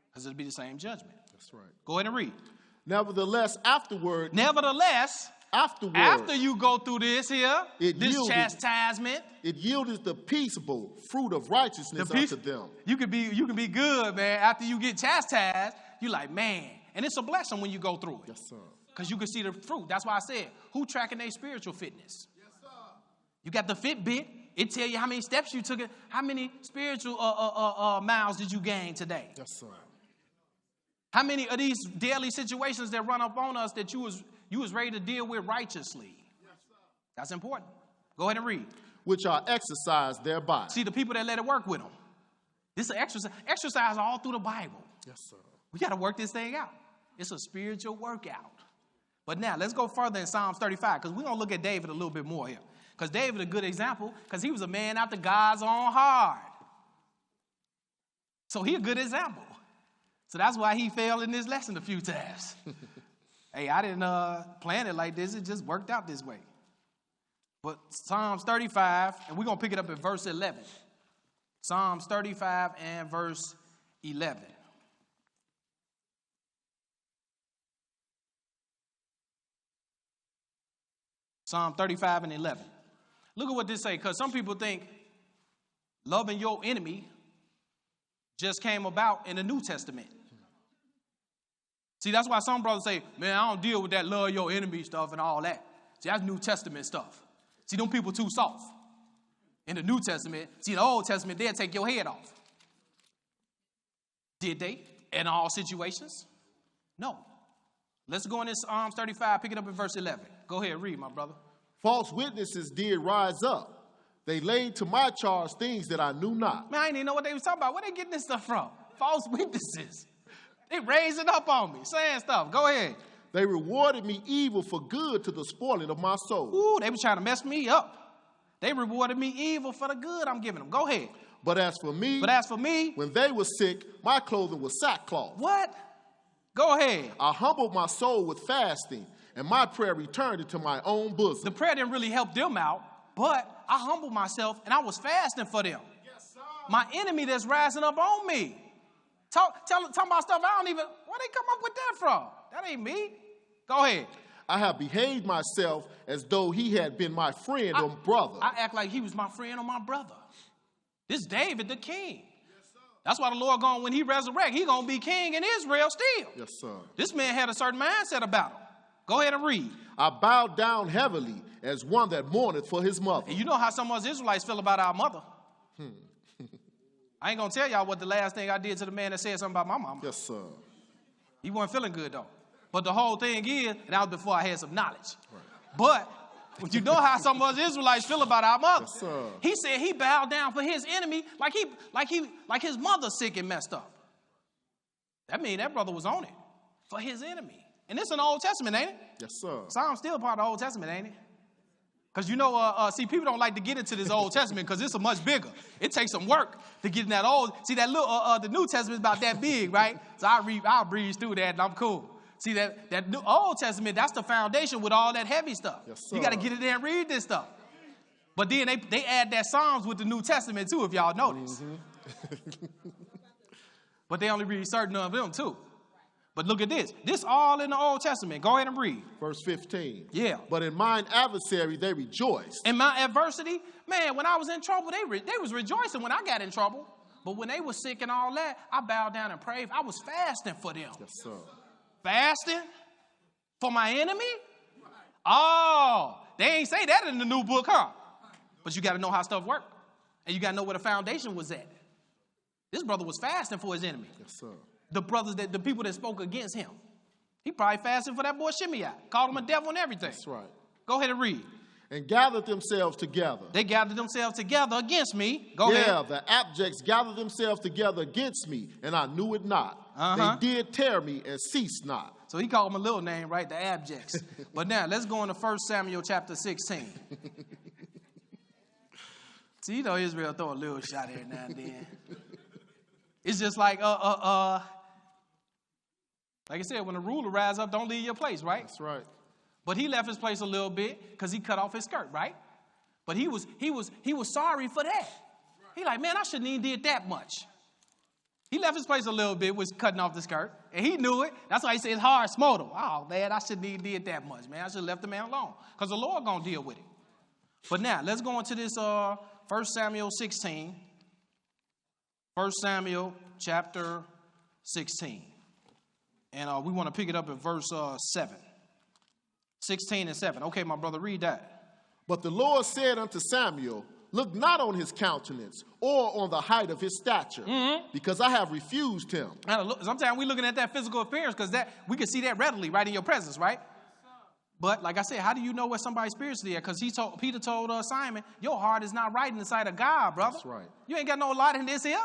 S2: Because it'll be the same judgment. That's right. Go ahead and read.
S3: Nevertheless, after
S2: you go through this chastisement,
S3: it yielded the peaceable fruit of righteousness unto them.
S2: You can be good, man. After you get chastised, you like, man. And it's a blessing when you go through it. Yes, sir. Because you can see the fruit. That's why I said, who tracking their spiritual fitness? Yes, sir. You got the Fitbit. It tell you how many steps you took. How many spiritual miles did you gain today?
S3: Yes, sir.
S2: How many of these daily situations that run up on us that you was ready to deal with righteously? Yes, sir. That's important. Go ahead and read.
S3: Which are exercised thereby.
S2: See, the people that let it work with them. This is an exercise. Exercise all through the Bible.
S3: Yes, sir.
S2: We got to work this thing out. It's a spiritual workout. But now, let's go further in Psalms 35, because we're going to look at David a little bit more here. Because David a good example, because he was a man after God's own heart. So he a good example. So that's why he failed in this lesson a few times. Hey, I didn't plan it like this. It just worked out this way. But Psalms 35, and we're going to pick it up at verse 11. Psalms 35 and verse 11. Psalm 35 and 11. Look at what this say, because some people think loving your enemy just came about in the New Testament. See, that's why some brothers say, man, I don't deal with that love your enemy stuff and all that. See, that's New Testament stuff. See, them people too soft. In the New Testament, see, the Old Testament, they'll take your head off. Did they? In all situations? No. Let's go in this Psalms 35, pick it up in verse 11. Go ahead, read, my brother.
S3: False witnesses did rise up. They laid to my charge things that I knew not.
S2: Man, I didn't even know what they was talking about. Where they getting this stuff from? False witnesses. They raising up on me, saying stuff. Go ahead.
S3: They rewarded me evil for good to the spoiling of my soul.
S2: Ooh, they was trying to mess me up. They rewarded me evil for the good I'm giving them. Go ahead.
S3: But as for me,
S2: when
S3: they were sick, my clothing was sackcloth.
S2: What? Go ahead.
S3: I humbled my soul with fasting, and my prayer returned into my own bosom.
S2: The prayer didn't really help them out, but I humbled myself, and I was fasting for them. Yes, sir. My enemy that's rising up on me. Talk about stuff I don't even, where they come up with that from? That ain't me. Go ahead.
S3: I have behaved myself as though he had been my friend or brother.
S2: I act like he was my friend or my brother. This David the king. That's why the Lord going, when he resurrect, he going to be king in Israel still.
S3: Yes, sir.
S2: This man had a certain mindset about him. Go ahead and read.
S3: I bowed down heavily as one that mourneth for his mother.
S2: And you know how some of us Israelites feel about our mother. I ain't going to tell y'all what the last thing I did to the man that said something about my mama.
S3: Yes, sir.
S2: He wasn't feeling good, though. But the whole thing is, and that was before I had some knowledge.
S3: Right.
S2: But you know how some of us Israelites feel about our mother.
S3: Yes, sir.
S2: He said he bowed down for his enemy like his mother sick and messed up. That means that brother was on it for his enemy. And this is an Old Testament, ain't it?
S3: Yes, sir.
S2: Psalm's still part of the Old Testament, ain't it? Because you know, see, people don't like to get into this Old Testament because it's a much bigger. It takes some work to get in that old. See, that little, the New Testament is about that big, right? So I'll breeze through that and I'm cool. See, that new Old Testament, that's the foundation with all that heavy stuff.
S3: Yes, sir.
S2: You got to get in there and read this stuff. But then they add that Psalms with the New Testament too, if y'all notice. Mm-hmm. But they only read certain of them too. But look at this. This all in the Old Testament. Go ahead and read.
S3: Verse 15.
S2: Yeah.
S3: But in mine adversary they rejoiced.
S2: In my adversity, man, when I was in trouble, they was rejoicing when I got in trouble. But when they were sick and all that, I bowed down and prayed. I was fasting for them.
S3: Yes, sir.
S2: Fasting for my enemy? Oh, they ain't say that in the new book, huh? But you got to know how stuff works. And you got to know where the foundation was at. This brother was fasting for his enemy.
S3: Yes, sir.
S2: The people that spoke against him. He probably fasted for that boy Shimei. Called him a devil and everything.
S3: That's right.
S2: Go ahead and read.
S3: And gathered themselves together.
S2: They gathered themselves together against me. Go ahead.
S3: Yeah, the abjects gathered themselves together against me, and I knew it not. They did tear me and ceased not.
S2: So he called them a little name, right? The abjects. But now, let's go into 1 Samuel chapter 16. See, you know Israel throw a little shot every now and then. It's just like I said, when the ruler rises up, don't leave your place, right?
S3: That's right.
S2: But he left his place a little bit because he cut off his skirt, right? But he was sorry for that. He like, man, I shouldn't even did that much. He left his place a little bit, was cutting off the skirt, and he knew it. That's why he said it's hard, smote him. Oh, man, I shouldn't even did that much, man. I should have left the man alone because the Lord going to deal with it. But now, let's go into this 1 Samuel 16. 1 Samuel chapter 16. And we want to pick it up at verse 7. 16 and 7. Okay, my brother, read that.
S3: But the Lord said unto Samuel, look not on his countenance or on the height of his stature, because I have refused him.
S2: Now, sometimes we're looking at that physical appearance because that we can see that readily right in your presence, right? But like I said, how do you know what somebody's spiritually is? Because Peter told Simon, your heart is not right in the sight of God, brother.
S3: That's right.
S2: You ain't got no light in this here.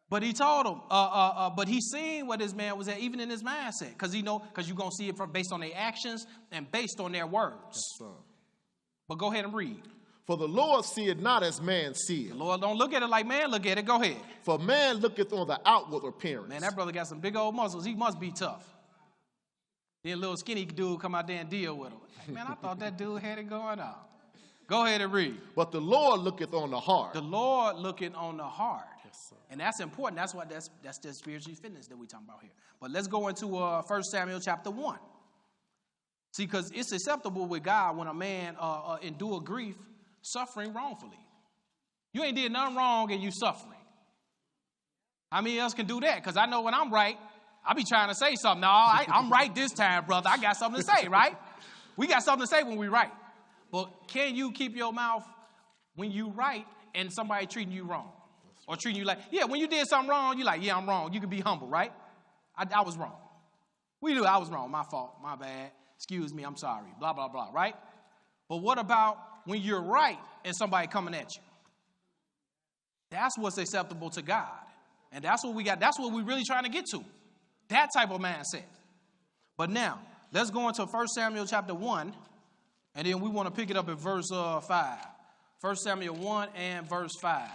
S2: But he told him, but he seen what this man was at, even in his mindset, because you're going to see it based on their actions and based on their words.
S3: Yes, sir.
S2: But go ahead and read.
S3: For the Lord seeth not as man seeth.
S2: The Lord don't look at it like man look at it. Go ahead.
S3: For man looketh on the outward appearance.
S2: Man, that brother got some big old muscles. He must be tough. Then a little skinny dude come out there and deal with him. Hey, man, I thought that dude had it going on. Go ahead and read.
S3: But the Lord looketh on the heart.
S2: The Lord looking on the heart.
S3: Yes, sir.
S2: And that's important. That's the spiritual fitness that we're talking about here. But let's go into 1 Samuel chapter 1. See, because it's acceptable with God when a man endure grief, suffering wrongfully. You ain't did nothing wrong and you suffering. How many else can do that? Because I know when I'm right, I be trying to say something. No, I'm right this time, brother. I got something to say, right? We got something to say when we right. But can you keep your mouth when you right and somebody treating you wrong? Or treating you like, yeah, when you did something wrong, you like, yeah, I'm wrong. You can be humble, right? I was wrong. I was wrong. My fault. My bad. Excuse me. I'm sorry. Blah, blah, blah, right? But what about when you're right and somebody coming at you? That's what's acceptable to God. And that's what we got. That's what we're really trying to get to. That type of mindset. But now, let's go into 1 Samuel chapter 1. And then we want to pick it up at verse 5. 1 Samuel 1 and verse 5.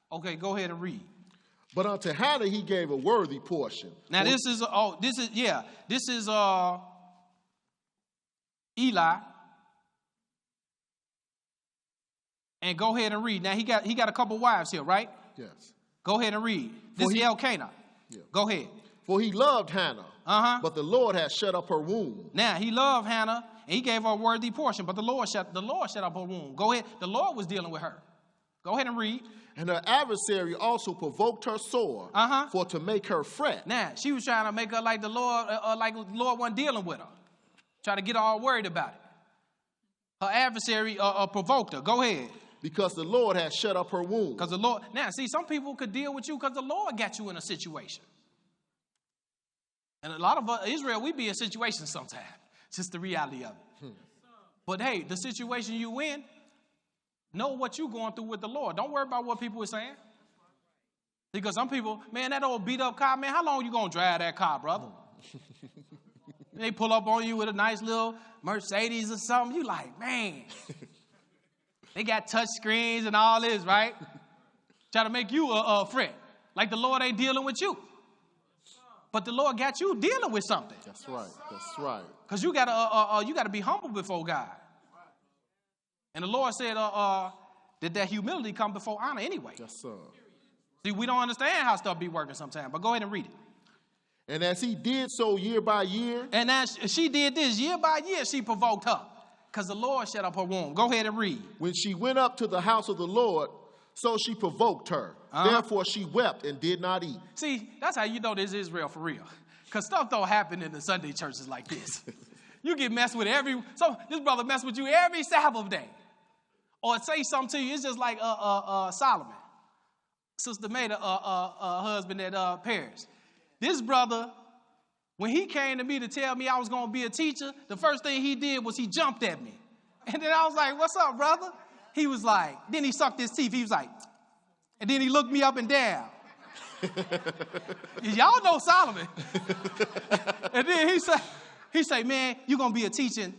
S2: Okay, go ahead and read.
S3: But unto Hannah he gave a worthy portion.
S2: Now this is Eli. And go ahead and read. Now he got a couple wives here, right?
S3: Yes.
S2: Go ahead and read. This is Elkanah. Yeah. Go ahead.
S3: For he loved Hannah, but the Lord hath shut up her womb.
S2: Now he loved Hannah, and he gave her a worthy portion, but the Lord shut up her womb. Go ahead. The Lord was dealing with her. Go ahead and read.
S3: And her adversary also provoked her sore, for to make her fret.
S2: Now she was trying to make her like the Lord wasn't dealing with her, trying to get her all worried about it. Her adversary provoked her. Go ahead.
S3: Because the Lord has shut up her womb.
S2: Because the Lord. Now, see, some people could deal with you because the Lord got you in a situation. And a lot of Israel, we be in situations sometimes. It's just the reality of it. But hey, the situation you in, know what you're going through with the Lord. Don't worry about what people are saying. Because some people, man, that old beat up car, man, how long you going to drive that car, brother? They pull up on you with a nice little Mercedes or something. You like, man. They got touch screens and all this, right? Try to make you a fret. Like the Lord ain't dealing with you. But the Lord got you dealing with something.
S3: That's right. That's right.
S2: Because you gotta be humble before God. And the Lord said that humility come before honor anyway.
S3: Yes, sir.
S2: See, we don't understand how stuff be working sometimes. But go ahead and read it.
S3: And as he did so year by year.
S2: And as she did this year by year, she provoked her. Because the Lord shut up her womb. Go ahead and read.
S3: When she went up to the house of the Lord, so she provoked her. Therefore she wept and did not eat.
S2: See, that's how you know this is Israel for real. Because stuff don't happen in the Sunday churches like this. You get messed with this brother mess with you every Sabbath day. Or say something to you. It's just like Solomon. Sister Maida, husband at Paris. This brother, when he came to me to tell me I was going to be a teacher, the first thing he did was he jumped at me. And then I was like, what's up, brother? He was like, then he sucked his teeth. He was like, and then he looked me up and down. Y'all know Solomon. And then he said, man, you're going to be a teacher in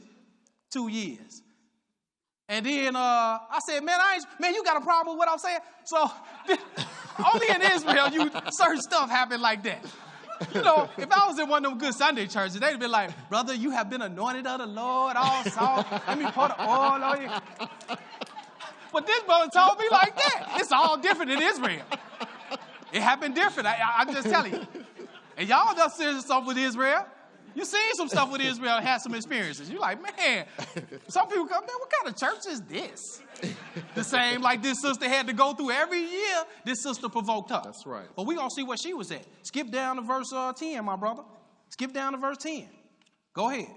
S2: 2 years. And then I said, man, you got a problem with what I'm saying? So only in Israel, certain stuff happen like that. You know, if I was in one of them good Sunday churches, they'd be like, brother, you have been anointed of the Lord, all salt. Let me pour the oil on you. But this brother told me like that. It's all different in Israel. It happened different. I'm just telling you. And y'all done seen stuff with Israel. You seen some stuff with Israel and had some experiences. You're like, man, some people come, man, what kind of church is this? The same like this sister had to go through every year. This sister provoked her.
S3: That's right.
S2: But we're going to see where she was at. Skip down to verse 10, my brother. Skip down to verse 10. Go ahead.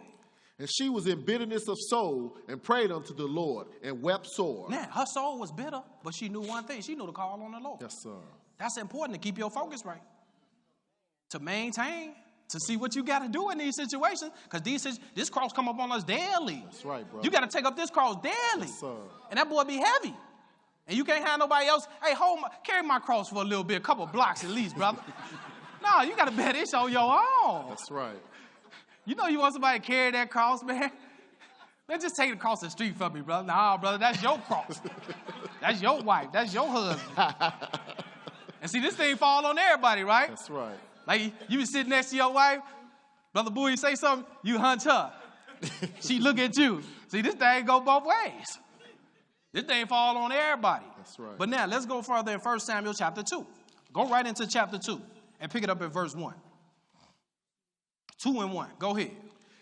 S3: And she was in bitterness of soul and prayed unto the Lord and wept sore.
S2: Now, her soul was bitter, but she knew one thing. She knew to call on the Lord.
S3: Yes, sir.
S2: That's important to keep your focus right. To maintain, to see what you got to do in these situations. Because this cross come up on us daily.
S3: That's right, bro.
S2: You got to take up this cross daily.
S3: Yes, sir.
S2: And that boy be heavy. And you can't have nobody else, hey, carry my cross for a little bit, a couple blocks at least, brother. No, you got to bear this on your own.
S3: That's right.
S2: You know you want somebody to carry that cross, man? Man, just take it across the street for me, brother. Nah, brother, that's your cross. That's your wife. That's your husband. And see, this thing fall on everybody, right?
S3: That's right.
S2: Like, you be sitting next to your wife, Brother Bowie say something, you hunch her. She look at you. See, this thing go both ways. This thing fall on everybody.
S3: That's right.
S2: But now, let's go further in 1 Samuel chapter 2. Go right into chapter 2 and pick it up at verse 1. 2 and 1. Go ahead.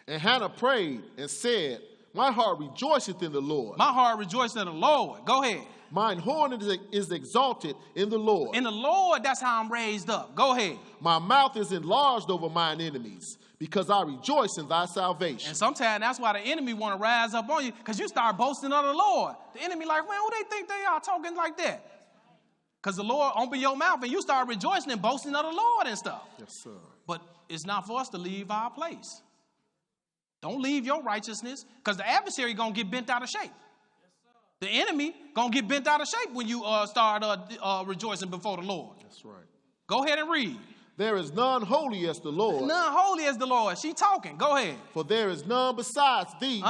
S3: And Hannah prayed and said, my heart rejoiceth in the Lord.
S2: My heart rejoiceth in the Lord. Go ahead.
S3: Mine horn is exalted in the Lord.
S2: In the Lord, that's how I'm raised up. Go ahead.
S3: My mouth is enlarged over mine enemies, because I rejoice in thy salvation.
S2: And sometimes that's why the enemy want to rise up on you, because you start boasting of the Lord. The enemy like, man, who they think they are talking like that? Because the Lord open your mouth and you start rejoicing and boasting of the Lord and stuff.
S3: Yes, sir.
S2: But it's not for us to leave our place. Don't leave your righteousness, because the adversary going to get bent out of shape. The enemy going to get bent out of shape when you start rejoicing before the Lord.
S3: That's right.
S2: Go ahead and read.
S3: There is none holy as the Lord.
S2: None holy as the Lord. She talking. Go ahead.
S3: For there is none besides thee.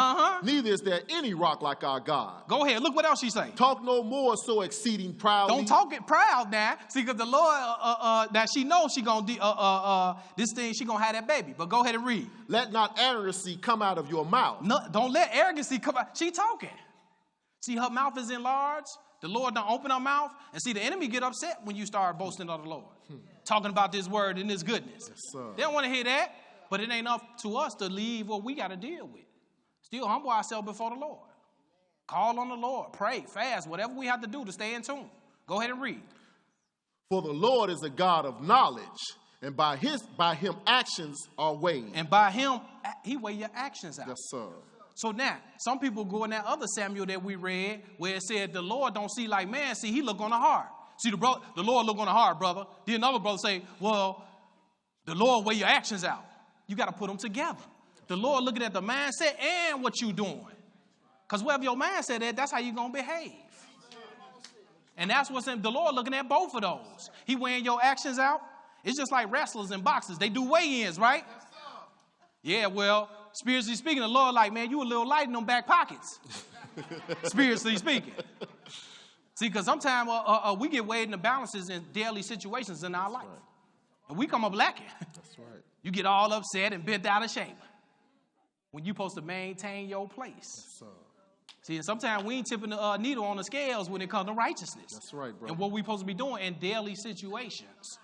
S3: Neither is there any rock like our God.
S2: Go ahead. Look what else she say.
S3: Talk no more so exceeding proudly.
S2: Don't talk it proud now. See, because the Lord, that she knows she going to, this thing, she going to have that baby. But go ahead and read.
S3: Let not arrogancy come out of your mouth.
S2: No, don't let arrogancy come out. She talking. See, her mouth is enlarged. The Lord don't open her mouth. And see, the enemy get upset when you start boasting of the Lord. Talking about this word and this goodness.
S3: Yes, sir.
S2: They don't want to hear that. But it ain't up to us to leave what we got to deal with. Still humble ourselves before the Lord. Call on the Lord. Pray, fast, whatever we have to do to stay in tune. Go ahead and read.
S3: For the Lord is a God of knowledge, and by him actions are weighed.
S2: And by him, he weigh your actions out.
S3: Yes, sir.
S2: So now, some people go in that other Samuel that we read where it said the Lord don't see like man see, he look on the heart. See, the Lord look on the heart, brother. Then another brother say, well, the Lord weigh your actions out. You got to put them together. The Lord looking at the mindset and what you doing. Because wherever your mindset at, that's how you going to behave. And that's what's in the Lord looking at both of those. He weighing your actions out. It's just like wrestlers and boxers. They do weigh-ins, right? Yeah, well, spiritually speaking, the Lord like, man, you a little light in them back pockets. Spiritually speaking. See, because sometimes we get weighed in the balances in daily situations in our life.
S3: Right.
S2: And we come up lacking.
S3: That's right.
S2: You get all upset and bent out of shape when you're supposed to maintain your place.
S3: Yes, sir.
S2: See, and sometimes we ain't tipping the needle on the scales when it comes to righteousness.
S3: That's right, bro.
S2: And what we supposed to be doing in daily situations.